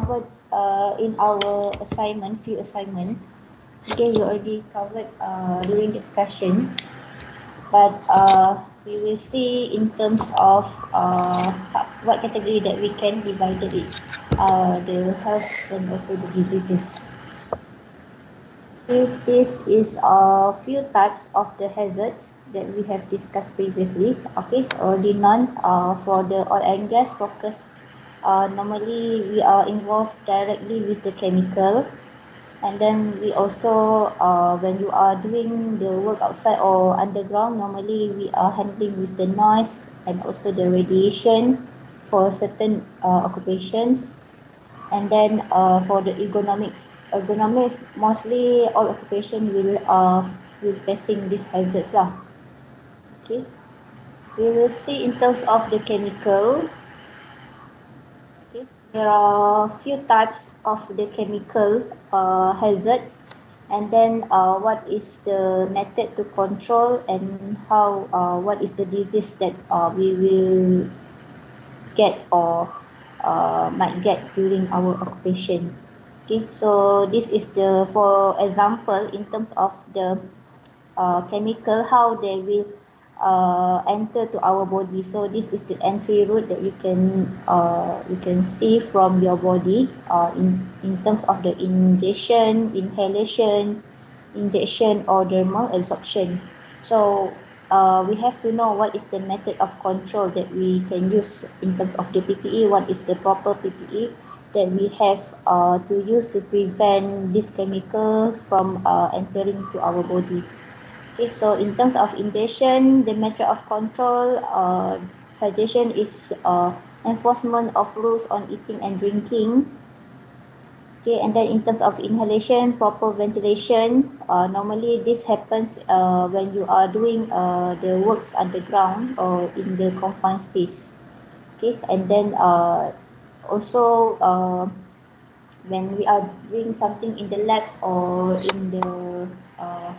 covered in our assignment, few assignment. Okay, you already covered during discussion, but we will see in terms of what category that we can divide it, the health and also the diseases. If this is a few types of the hazards that we have discussed previously, okay, already known for the oil and gas focus. Normally we are involved directly with the chemical, and then we also when you are doing the work outside or underground, normally we are handling with the noise and also the radiation for certain occupations. And then for the ergonomics, mostly all occupation will facing these hazards lah. Okay, we will see in terms of the chemical. Okay, there are few types of the chemical hazards, and then what is the method to control, and how what is the disease that we will get or might get during our occupation. Okay, so this is the, for example, in terms of the chemical, how they will enter to our body. So this is the entry route that you can see from your body in terms of the ingestion, injection or dermal absorption. So we have to know what is the method of control that we can use in terms of the PPE, what is the proper PPE that we have to use to prevent this chemical from entering to our body. Okay, so in terms of injection, the method of control suggestion is enforcement of rules on eating and drinking. Okay, and then in terms of inhalation, proper ventilation. Normally this happens when you are doing the works underground or in the confined space. Okay, and then also when we are doing something in the labs or in uh,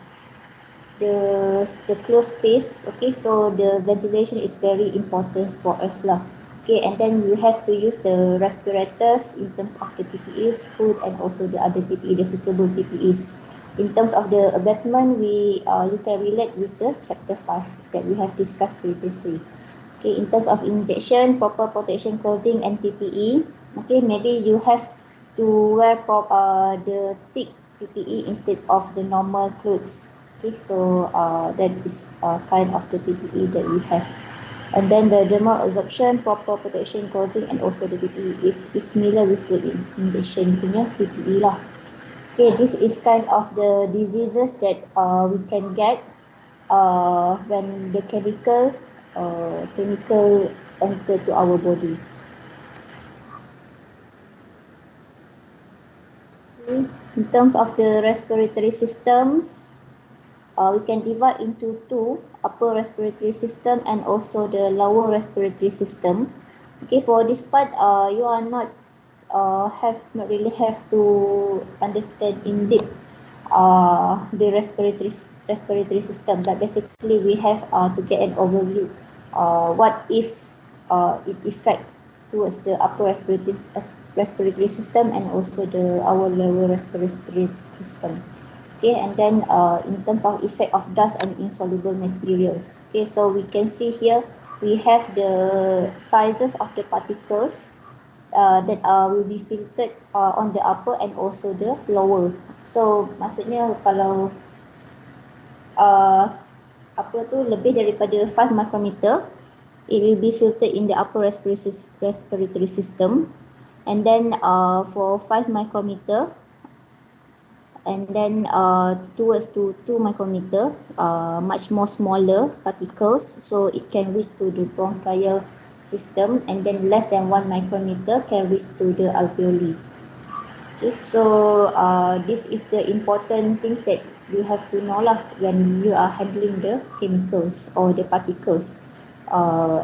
the closed space. Okay, so the ventilation is very important for us lah. Okay, and then you have to use the respirators in terms of the PPEs, food, and also the other PPE, the suitable PPEs. In terms of the abatement, you can relate with the chapter 5 that we have discussed previously. Okay, in terms of injection, proper protection clothing and PPE. Okay, maybe you have to wear the thick PPE instead of the normal clothes. Okay, so that is kind of the PPE that we have. And then the dermal absorption, proper protection clothing, and also the PPE is similar with the injection punya PPE lah. Okay, this is kind of the diseases that we can get when the chemical enter to our body. Okay. In terms of the respiratory systems, we can divide into two, upper respiratory system and also the lower respiratory system. Okay, for this part, you are not really have to understand in depth the respiratory system, but basically we have to get an overview. What if it affect towards the upper respiratory system and also our lower respiratory system. Okay, and then in terms of effect of dust and insoluble materials. Okay, so we can see here we have the sizes of the particles that will be filtered on the upper and also the lower. So maksudnya kalau apa tu lebih daripada 5 micrometer, it will be filtered in the upper respiratory system, and then for 5 micrometer, and then towards to 2 micrometer, much more smaller particles, so it can reach to the bronchial system, and then less than 1 micrometer can reach to the alveoli. Okay, so this is the important things that you have to know lah when you are handling the chemicals or the particles,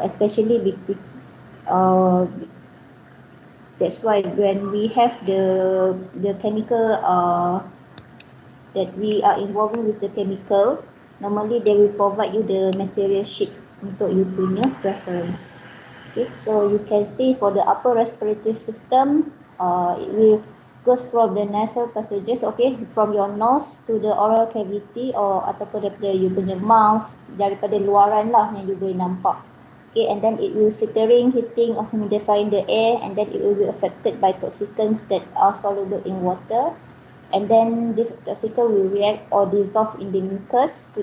especially that's why when we have the chemical that we are involving with the chemical, normally they will provide you the material sheet untuk you punya reference. Okay, so you can see for the upper respiratory system, It will goes from the nasal passages, okay, from your nose to the oral cavity ataupun daripada you punya mouth, daripada luaran lah yang you boleh nampak. Okay, and then it will filtering, heating or humidifying the air, and then it will be affected by toxicants that are soluble in water. And then this toxicant will react or dissolve in the mucus to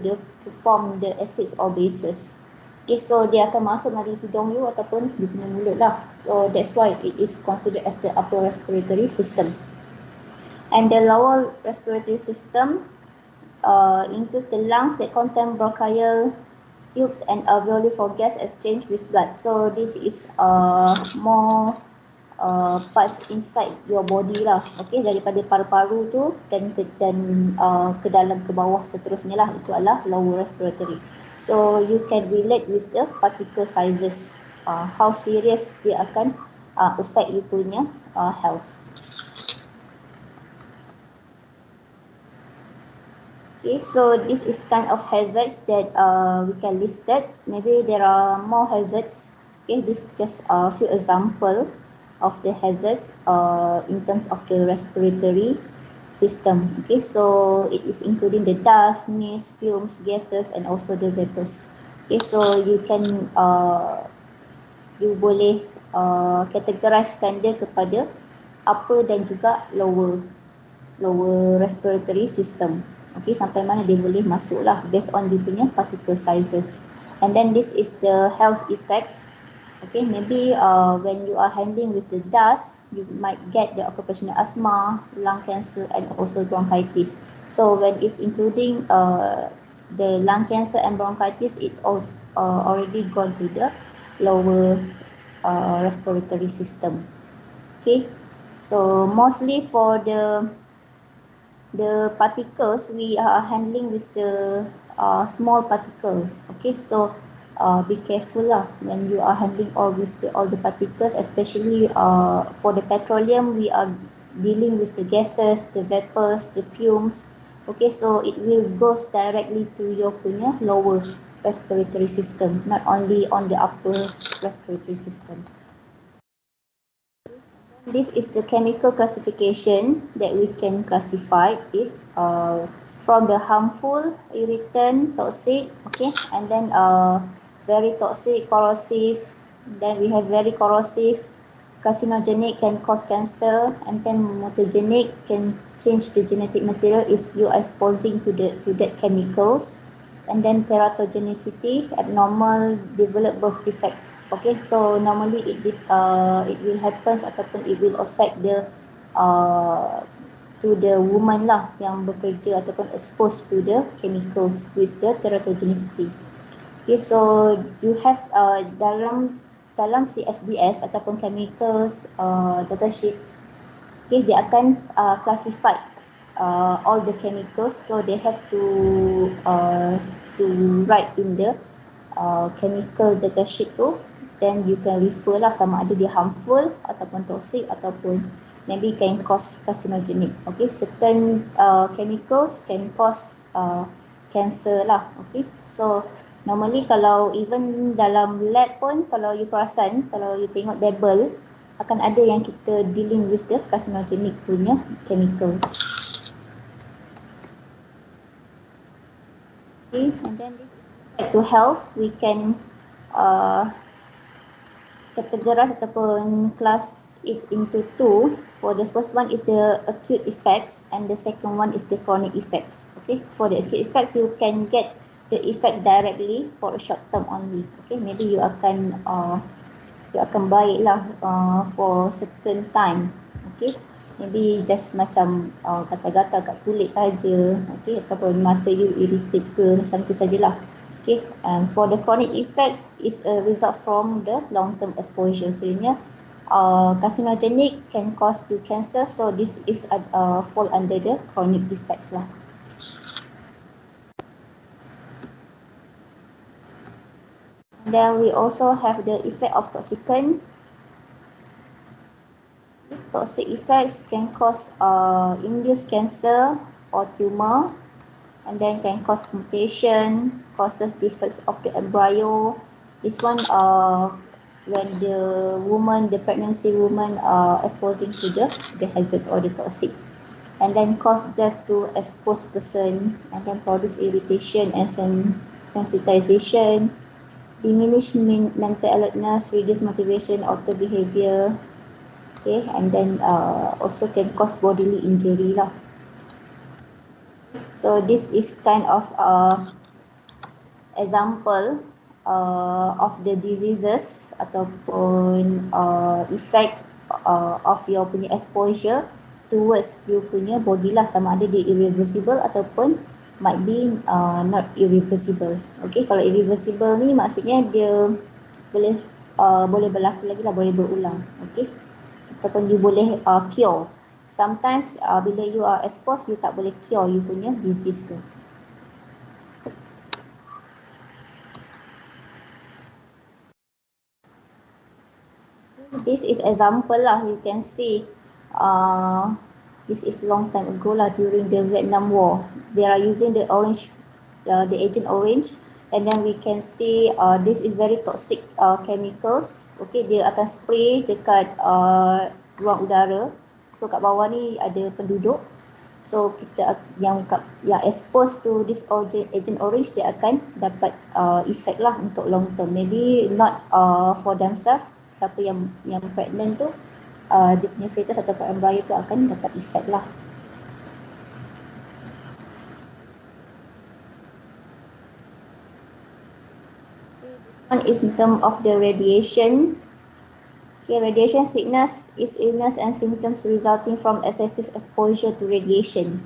form the acids or bases. Okay, so dia akan masuk dari hidung you ataupun di punya mulut lah. So that's why it is considered as the upper respiratory system. And the lower respiratory system includes the lungs that contain bronchial tubes and alveoli for gas exchange with blood. So this is more parts inside your body lah, okay, daripada paru-paru tu dan ke dalam ke bawah seterusnya lah, itu adalah lower respiratory. So you can relate with the particle sizes, how serious dia akan affect you punya health. Okay, so this is kind of hazards that we can list that. Maybe there are more hazards. Okay, this is just a few example of the hazards in terms of the respiratory system. Okay, so it is including the dust, mist, fumes, gases and also the vapors. Okay, so you can you boleh categorizekan dia kepada upper dan juga lower respiratory system. Okay, sampai mana dia boleh masuk lah based on dia punya particle sizes. And then this is the health effects. Okay, maybe when you are handling with the dust, you might get the occupational asthma, lung cancer and also bronchitis. So when it's including the lung cancer and bronchitis, it also already gone to the lower respiratory system. Okay, so mostly for the particles, we are handling with the small particles. Okay, so be careful lah when you are handling all the particles, especially for the petroleum, we are dealing with the gases, the vapors, the fumes. Okay, so it will goes directly to your punya lower respiratory system, not only on the upper respiratory system. This is the chemical classification that we can classify it from the harmful, irritant, toxic, okay, and then very toxic, corrosive, then we have very corrosive, carcinogenic, can cause cancer, and then mutagenic, can change the genetic material if you are exposing to that chemicals, and then teratogenicity, abnormal, develop birth defects. Okay, so normally it will happen ataupun it will affect the to the woman lah yang bekerja ataupun exposed to the chemicals with the teratogenicity. Okay, so you have dalam CSDS ataupun chemicals data sheet, okay, dia akan classify all the chemicals, so they have to write in the chemical data sheet tu, then you can refer lah sama ada dia harmful ataupun toxic ataupun maybe can cause carcinogenic. Okay, certain chemicals can cause cancer lah. Okay, so normally kalau even dalam lab pun, kalau you perasan, kalau you tengok label, akan ada yang kita dealing with the carcinogenic punya chemicals. Okay, and then back to health, we can categorize ataupun class it into two. For the first one is the acute effects and the second one is the chronic effects. Okay, for the acute effects, you can get the effect directly for a short term only. Okay, maybe you akan baik lah for certain time. Okay, maybe just macam gatal-gatal kat kulit saja. Okay, ataupun mata you irritate ke, macam tu sajalah. Okay, and for the chronic effects is a result from the long term exposure. Kiranya carcinogenic can cause you cancer, so this is fall under the chronic effects lah. Then we also have the effect of toxicant. Toxic effects can cause induce cancer or tumor, and then can cause mutation, causes defects of the embryo. This one when the pregnancy woman are exposing to the hazards or the toxic, and then cause death to exposed person, and then produce irritation and sensitization, diminish mental alertness, reduce motivation, alter behavior. Okay, and then also can cause bodily injury lah. So this is kind of example of the diseases ataupun effect of your punya exposure towards you punya body lah, sama ada dia irreversible ataupun might be not irreversible. Okay, kalau irreversible ni maksudnya dia boleh berlaku lagi lah, boleh berulang. Okay, ataupun you boleh cure. Sometimes bila you are exposed, you tak boleh cure you punya disease tu. This is example lah, you can see this is long time ago lah, during the Vietnam War. They are using the orange, the Agent Orange, and then we can see this is very toxic chemicals. Okay, dia akan spray dekat ruang udara. So kat bawah ni ada penduduk. So kita yang exposed to this Agent Orange, dia akan dapat effect lah untuk long term. Maybe not for themselves, siapa yang pregnant tu, dia punya fetus atau embryo tu akan dapat effect lah. One is in term of the radiation. Okay, radiation sickness is illness and symptoms resulting from excessive exposure to radiation.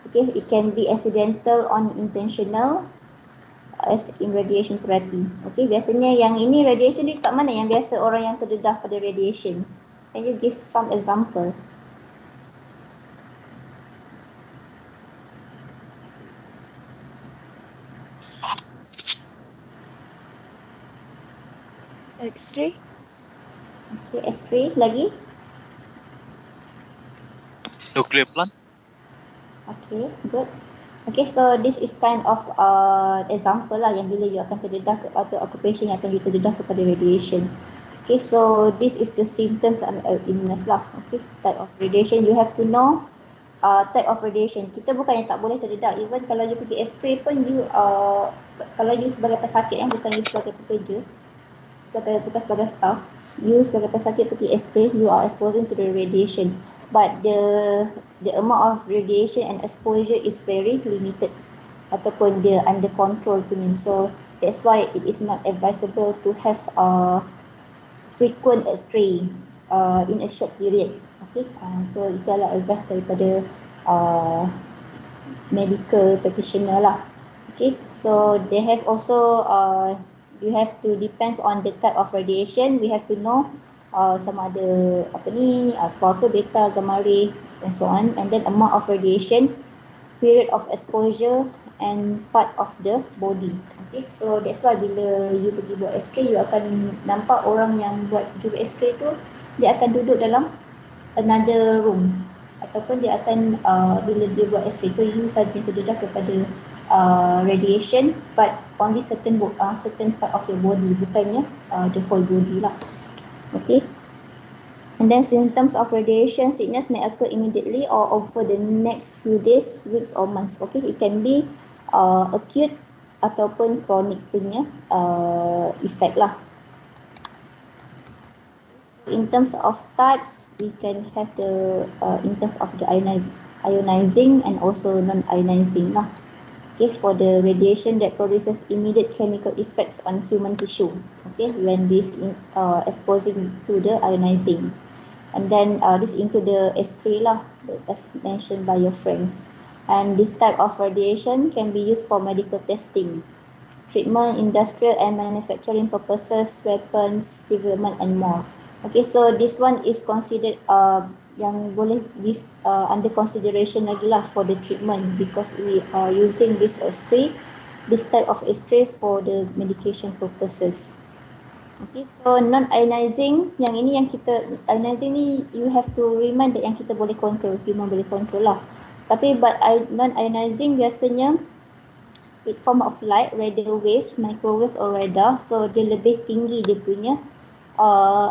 Okay, it can be accidental or unintentional as in radiation therapy. Okay, biasanya yang ini radiation ni kat mana yang biasa orang yang terdedah pada radiation? Can you give some example? X-ray. Okay, X-ray lagi? Nuclear plant. Okay, good. Okay, so this is kind of example lah yang bila you akan terdedah atau occupation yang akan you terdedah kepada radiation. Okay, so this is the symptoms and illness lah. Okay, type of radiation you have to know. Type of radiation, kita bukan yang tak boleh terdedah, even kalau you pergi X-ray pun you kalau you sebagai pesakit bukan you sebagai pekerja, bukan sebagai staff, you sebagai pesakit pergi X-ray, you are exposing to the radiation, but the amount of radiation and exposure is very limited ataupun dia under control punya. So that's why it is not advisable to have frequent X-ray in a short period. Okay, so itu adalah advice daripada medical practitioner lah. Okay, so they have also you have to depends on the type of radiation. We have to know sama ada alpha ke beta, gamma ray and so on, and then amount of radiation, period of exposure and part of the body. Okay, so that's why bila you pergi buat X-ray, you akan nampak orang yang buat juru X-ray tu dia akan duduk dalam another room, ataupun dia akan bila dia buat X-ray, so you saja yang terdedah kepada radiation, but only certain part of your body, bukannya the whole body lah. Okay, and then symptoms of radiation sickness may occur immediately or over the next few days, weeks or months. Okay, it can be acute ataupun chronic punya effect lah. In terms of types, we can have the in terms of the ionizing and also non-ionizing lah. Okay, for the radiation that produces immediate chemical effects on human tissue. Okay, when this exposing to the ionizing, and then this include the X-ray lah, as mentioned by your friends. And this type of radiation can be used for medical testing, treatment, industrial and manufacturing purposes, weapons development and more. Okay, so this one is considered yang boleh under consideration lagi lah for the treatment, because we are using this X-ray, this type of X-ray for the medication purposes. Okay, so non-ionizing, yang ini yang kita ionizing ni you have to remind that yang kita boleh control, human boleh control lah. Tapi but non-ionizing biasanya it form of light, radio waves, microwaves or radar, so dia lebih tinggi dia punya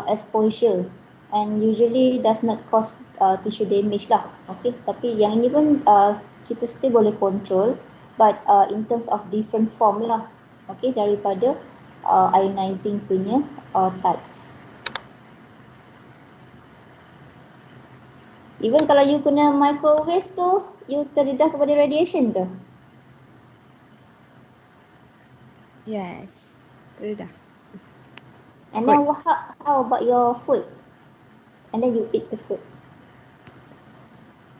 exposure and usually does not cause tissue damage lah. Okay, tapi yang ini pun kita still boleh control, but in terms of different form lah. Okay, daripada ionizing punya types. Even kalau you guna microwave tu, you terdedah kepada radiation ke? Yes, terdedah. And then how about your food? And then you eat the food.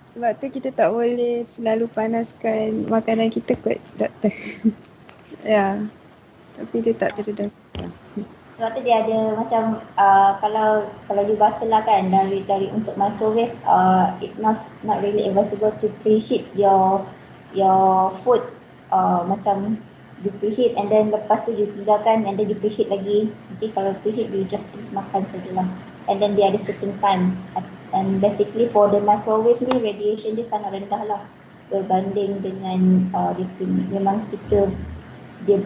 Sebab tu kita tak boleh selalu panaskan makanan kita kot, doktor. Ya, tapi dia tak terdedah. Sebab tu dia ada macam kalau you baca lah kan dari untuk microwave it not really advisable to preheat your food macam you preheat and then lepas tu you tinggalkan and then you preheat lagi. Okay, kalau preheat you just terus makan sajalah. And then dia ada certain time and basically for the microwave ni radiation dia sangat rendah lah berbanding dengan memang kita dia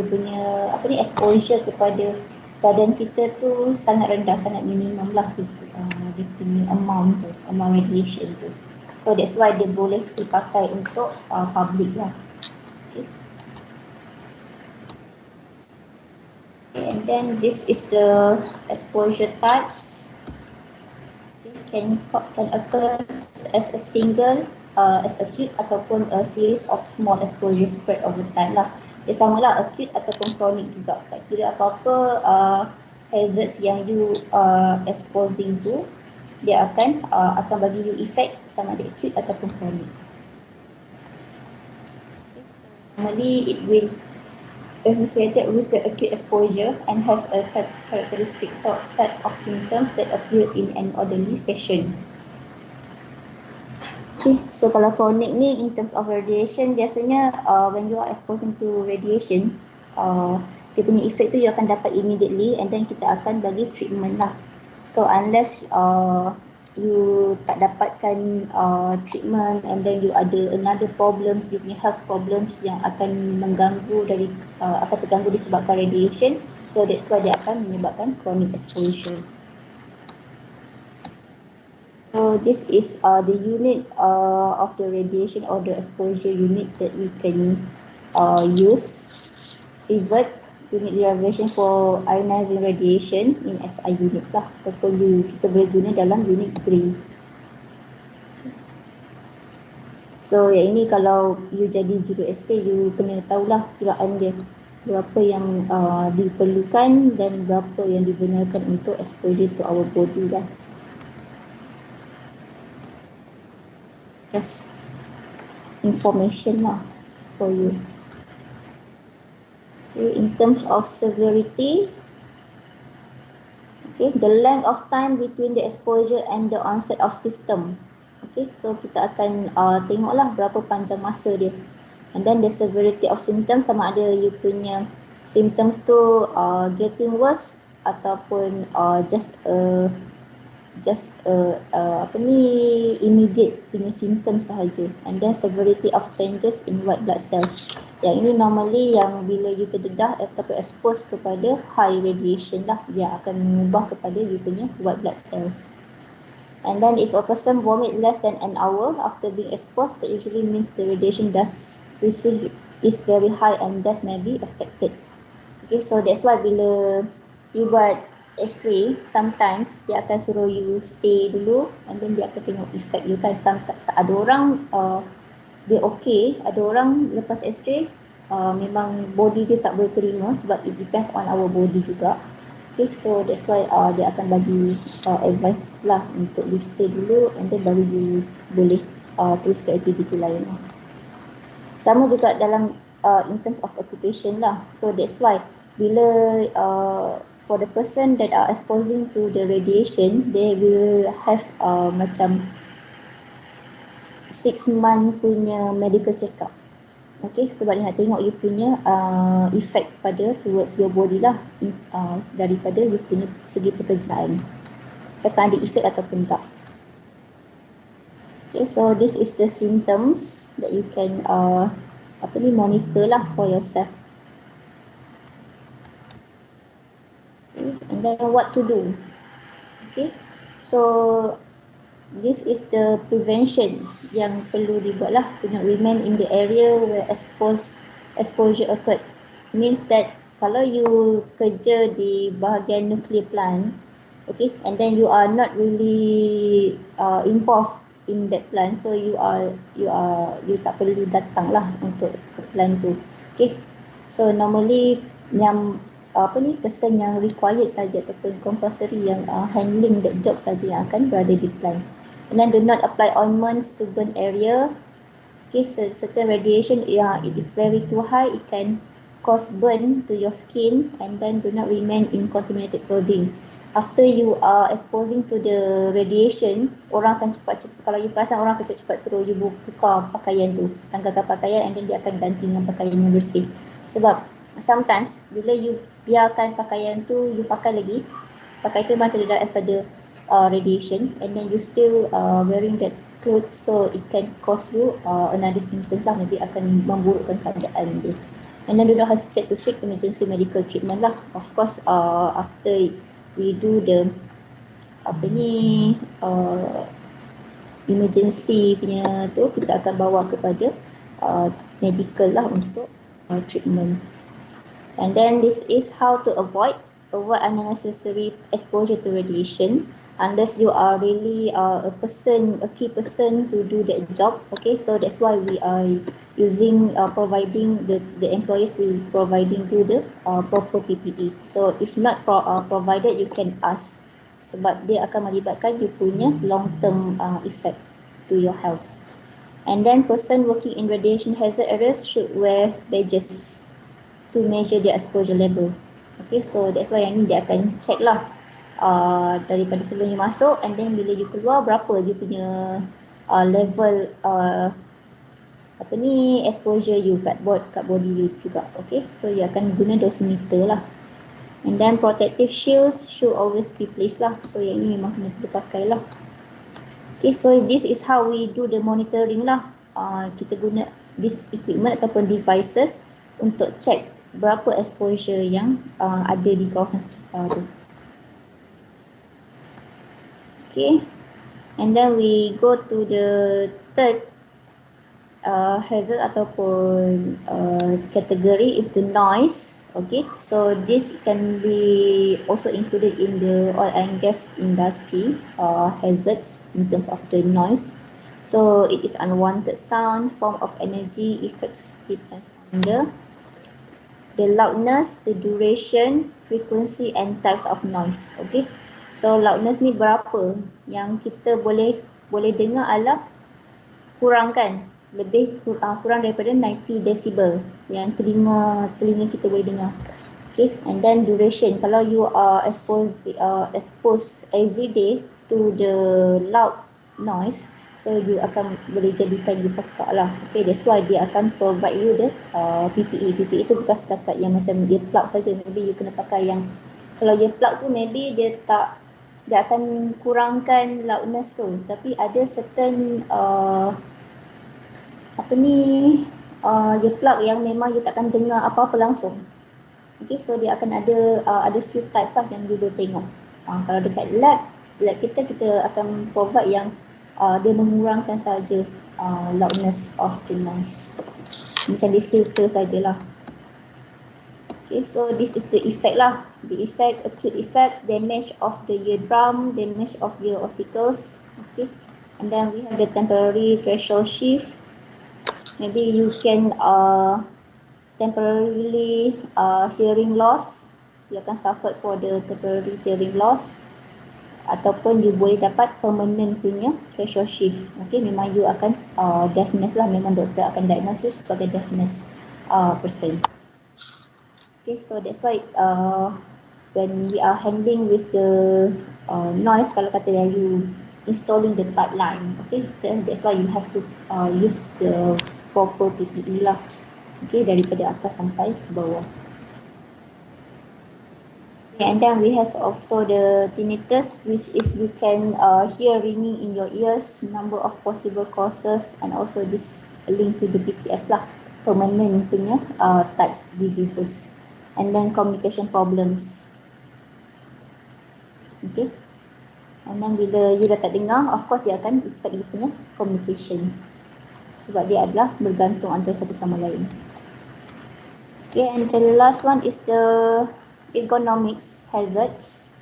punya exposure kepada badan kita tu sangat rendah, sangat minimum lah dia punya amount radiation tu. So that's why dia boleh dipakai untuk public lah. Okay, and then this is the exposure types. Can occur as a single, as acute ataupun a series of small exposure spread over time lah. Dia samalah acute ataupun chronic juga. Tak kira apa-apa hazards yang you exposing tu, dia akan bagi you effect sama ada acute ataupun chronic. Normally it will associated with the acute exposure and has a characteristic set of symptoms that appear in an orderly fashion. Okay, so kalau chronic ni in terms of radiation, biasanya when you are exposed to radiation, dia punya effect tu you akan dapat immediately and then kita akan bagi treatment lah. So unless you tak dapatkan treatment and then you ada another problems, you punya health problems yang akan mengganggu akan terganggu disebabkan radiation, so that's why dia akan menyebabkan chronic exposure. So this is the unit of the radiation or the exposure unit that we can use. Sievert unit derivation for ionizing radiation in SI units lah. Ataupun kita boleh guna dalam unit Gray. So yang ini kalau you jadi juru SP, you kena tahulah kiraan dia. Berapa yang diperlukan dan berapa yang dibenarkan untuk exposure to our body lah. Just information lah for you. Okay, in terms of severity, okay, the length of time between the exposure and the onset of symptom. Okay, so kita akan tengoklah berapa panjang masa dia. And then the severity of symptoms, sama ada you punya symptoms tu getting worse ataupun just immediate punya symptoms sahaja. And then severity of changes in white blood cells. Yang ini normally yang bila you terdedah ataupun expose kepada high radiation lah, dia akan mengubah kepada you punya white blood cells. And then if a person vomit less than an hour after being exposed, that usually means the radiation does receive is very high and death may be expected. Okay, so that's why bila you buat X-ray, sometimes dia akan suruh you stay dulu and then dia akan tengok effect you kan. Ada orang dia okay, ada orang lepas X-ray memang body dia tak boleh terima sebab it depends on our body juga. Okay, so that's why dia akan bagi advice lah untuk you stay dulu and then baru you boleh teruskan aktiviti lain lah. Sama juga dalam in terms of occupation lah. So that's why bila for the person that are exposing to the radiation, they will have macam 6 month punya medical check-up. Okay, sebab dia nak tengok you punya effect pada towards your body lah, daripada you punya segi pekerjaan. Akan ada effect ataupun tak. Okay, so this is the symptoms that you can monitor lah for yourself. Okay, and then what to do. Okay, so this is the prevention yang perlu dibuat lah. Do not remain in the area where exposure occurred. Means that kalau you kerja di bahagian nuclear plant, okay, and then you are not really involved in that plant, so you tak perlu datang lah untuk ke plant tu. Okay, so normally yang person yang required saja ataupun compulsory yang handling that job saja yang akan berada di plant. And then do not apply ointments to burn area. Okay, certain radiation, it is very too high, it can cause burn to your skin, and then do not remain in contaminated clothing. After you are exposing to the radiation, orang akan cepat-cepat, kalau you perasan orang akan cepat-cepat suruh you buka pakaian tu, tanggalkan pakaian, and then dia akan ganti dengan pakaian yang bersih. Sebab sometimes bila you biarkan pakaian tu, you pakai lagi, pakai tu memang terdedah daripada radiation, and then you still wearing that clothes, so it can cause you another symptoms lah, maybe akan memburukkan keadaan dia. And then do not hesitate to seek emergency medical treatment lah. Of course, after we do the emergency punya tu, kita akan bawa kepada medical lah untuk treatment. And then this is how to avoid unnecessary exposure to radiation, unless you are really a key person to do that job. Okay, so that's why we are using providing the employees will providing you the proper PPE. So if not provided, you can ask, sebab dia akan melibatkan you punya long term effect to your health. And then person working in radiation hazard areas should wear badges to measure their exposure level. Okay, so that's why yang ni dia akan check lah daripada sebelum you masuk, and then bila you keluar berapa dia punya level exposure you kat body you juga. Okay, so you akan guna dosimeter lah. And then protective shields should always be placed lah, so yang ni memang kena pakai lah. Okay, so this is how we do the monitoring lah. Kita guna this equipment ataupun devices untuk check berapa exposure yang ada di kawasan sekitar tu. Okay, and then we go to the third hazard ataupun category is the noise. Okay, so this can be also included in the oil and gas industry hazards in terms of the noise. So it is unwanted sound, form of energy, effects depends on the loudness, the duration, frequency and types of noise. Okay, so loudness ni berapa yang kita boleh dengar adalah kurangkan kurang daripada 90 decibel yang telinga kita boleh dengar. Okay, and then duration, kalau you are exposed every day to the loud noise, so you akan boleh jadikan you pekak lah. Okay, that's why dia akan provide you the PPE. PPE tu bukan setakat yang macam earplug saja. Maybe you kena pakai yang, kalau earplug tu maybe dia akan kurangkan loudness tu, tapi ada certain earplug yang memang you takkan dengar apa-apa langsung. Okay, so dia akan ada few types lah yang you boleh tengok. Kalau dekat lab kita akan provide yang dia mengurangkan saja loudness of the noise. Macam di filter sajalah. Okay, so this is the effect lah. The effect, acute effects, damage of the eardrum, damage of the ossicles. Okay, and then we have the temporary threshold shift. Maybe you can temporarily hearing loss. You akan suffer for the temporary hearing loss, ataupun you boleh dapat permanent punya threshold shift. Okay, memang you akan deafness lah, memang doktor akan diagnose you sebagai deafness person. Okay, so that's why when we are handling with the noise, kalau kata yang you installing the pipeline, okay, that's why you have to use the proper PPE lah. Okay, daripada atas sampai ke bawah. Okay, and then we have also the tinnitus, which is you can hear ringing in your ears, number of possible causes, and also this link to the PTS lah, permanent punya types diseases. And then communication problems. Okay. And then bila you dah tak dengar, of course dia akan affect dia punya communication. Sebab dia adalah bergantung antara satu sama lain. Okay, and the last one is the ergonomics hazards.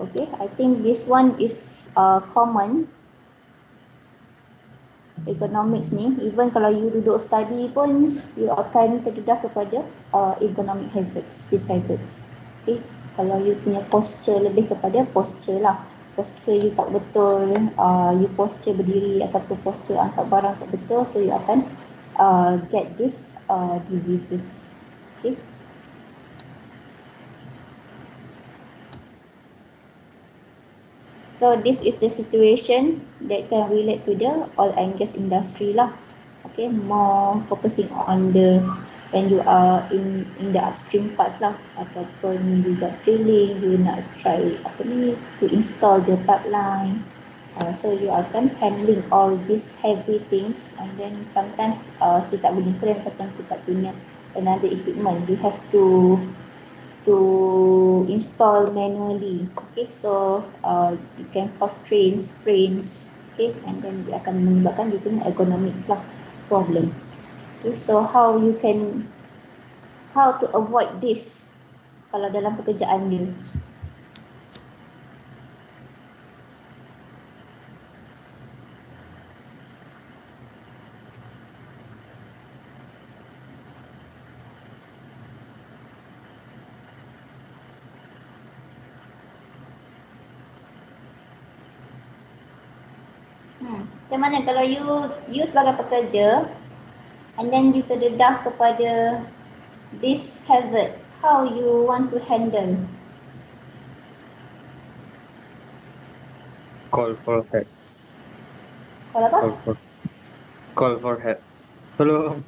Okay, I think this one is common. Ergonomics ni, even kalau you duduk study pun, you akan terdedah kepada ergonomic hazards, these hazards. Okay, kalau you punya posture lebih kepada posture lah. Posture you tak betul, you posture berdiri ataupun posture angkat barang tak betul, so you akan get this diseases. Okay. So this is the situation that can relate to the oil and gas industry lah. Okay, more focusing on the when you are in the upstream parts lah, ataupun you got drilling, you nak try apa ni to install the pipeline. So you akan handling all these heavy things, and then sometimes kita tak boleh claim pasal kita tak punya another equipment. You have to install manually. Okay, so you can cause strains, okay, and then dia akan menyebabkan dia punya ergonomic lah problem. Okay, so how to avoid this kalau dalam pekerjaan dia? Macam mana kalau you sebagai pekerja and then you terdedah kepada this hazard, how you want to handle? Call for help. Call apa? Call for help. Tolong.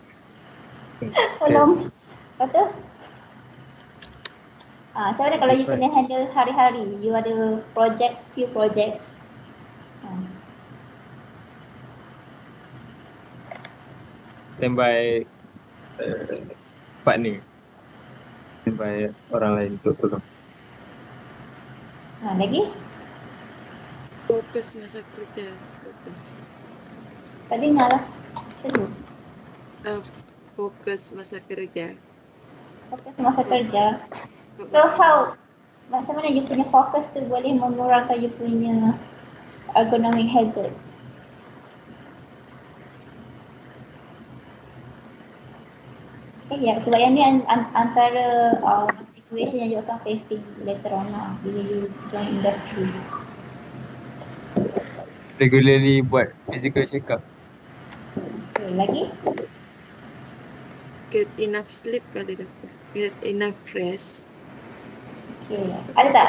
Tolong. Kata? Macam mana kalau you kena handle hari-hari, you ada few projects. Standby partner. Standby orang lain untuk tolong. Lagi? Fokus masa kerja. Tak dengar lah. Seru. Fokus masa kerja. Fokus masa kerja. So how, macam mana you punya fokus tu boleh mengurangkan you punya ergonomic hazards? Ya, sebab yang ni antara situation yang you akan facing later on lah bila you join industry. Regularly buat physical check-up. Okay, lagi? Get enough sleep kali doktor. Get enough rest. Okay, ada tak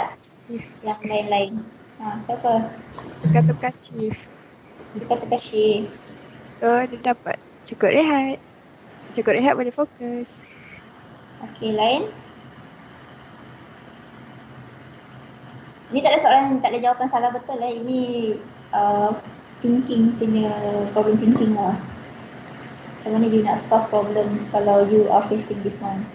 yang lain-lain? Siapa? Tukar-tukar shift. Tukar-tukar shift. So dia dapat cukup rehat. Cukup rehat boleh fokus. Okay, lain? Ini tak ada soalan, tak ada jawapan salah betul lah. Ini thinking punya, problem thinking lah. Macam mana you nak solve problem kalau you are facing this one?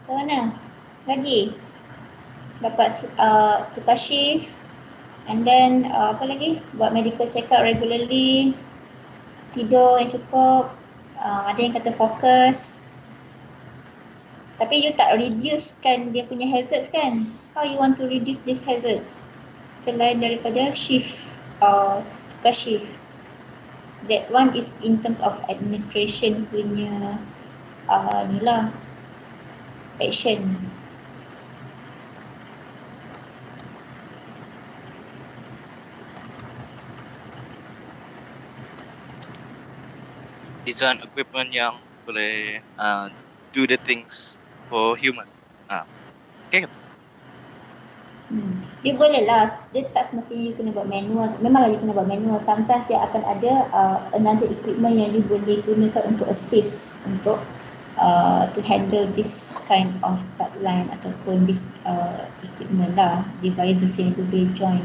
Macam mana? Lagi? Dapat tukar shift, and then apa lagi? Buat medical check-up regularly, tidur yang cukup, ada yang kata fokus. Tapi you tak reduce kan dia punya hazards kan? How you want to reduce these hazards? Selain daripada shift, tukar shift. That one is in terms of administration punya ni lah, action. Design equipment yang boleh do the things for human. Okay. Dia boleh lah, dia tak semestinya you kena buat manual. Memanglah you kena buat manual. Sometimes dia akan ada another equipment yang you boleh gunakan untuk assist, untuk to handle this kind of pipeline ataupun this equipment lah, devices yang boleh join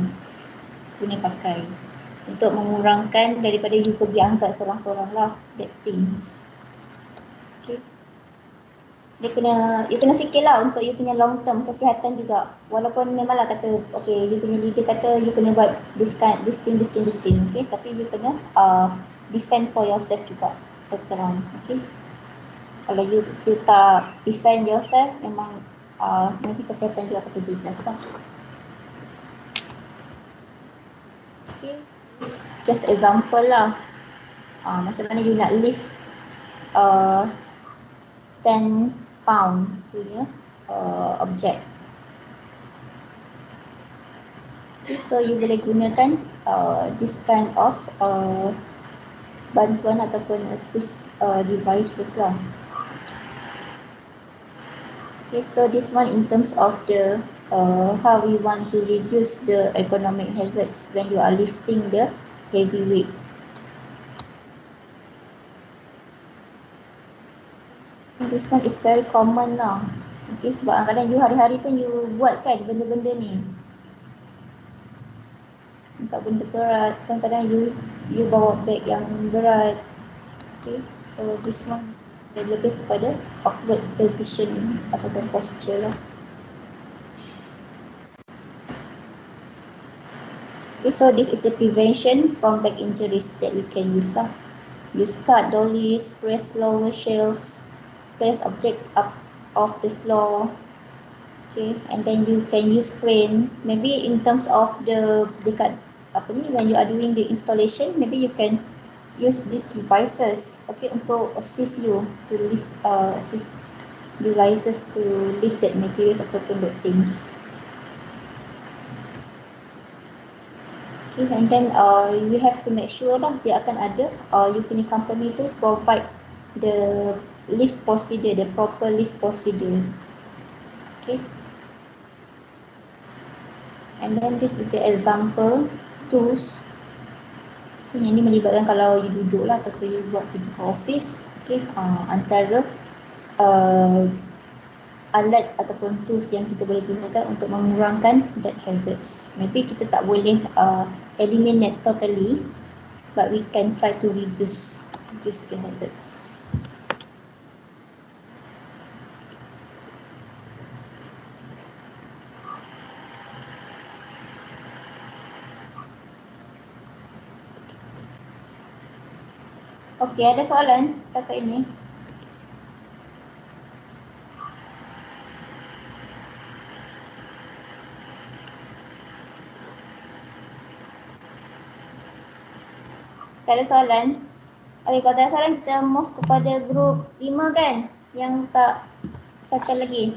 guna pakai untuk mengurangkan daripada you pergi angkat seorang-seorang lah that things. Okay. You kena fikir lah untuk you punya long term kesihatan juga. Walaupun memanglah kata okay, you punya leader kata you kena buat this thing, okay, tapi you kena defend for yourself juga terang, okay. Kalau you tak defend yourself, memang nanti kesihatan juga akan terjejas lah. Okay, just example lah. Macam mana you nak lift 10 pound punya object. Okay, so you boleh gunakan this kind of bantuan ataupun assist devices lah. Okay, so this one in terms of the how we want to reduce the economic hazards when you are lifting the heavy weight. This one is very common lah. Okay, sebab kadang-kadang you hari-hari pun you buat kan benda-benda ni. Angkat benda berat, kadang-kadang you bawa beg yang berat. Okay, so this one lebih kepada awkward position ataupun posture lah. Okay, so this is the prevention from back injuries that we can use lah. Use cart dollies, raise lower shelves, place object up off the floor. Okay, and then you can use crane. Maybe in terms of the dekat when you are doing the installation, maybe you can use these devices, okay, untuk assist you to lift assist devices to lift that materials ataupun that things. Okay, and then you have to make sure lah dia akan ada you punya company tu provide the lift procedure, the proper lift procedure. Okay, and then this is the example tools. So yang ni melibatkan kalau you duduk lah ataupun you buat kerja ke office. Okay, antara alat ataupun tools yang kita boleh gunakan untuk mengurangkan that hazards. Maybe kita tak boleh eliminate totally, but we can try to reduce the hazards. Okey, ada soalan kakak ini? Tak ada soalan? Okey, kalau tak ada soalan kita move kepada group 5 kan? Yang tak cycle lagi.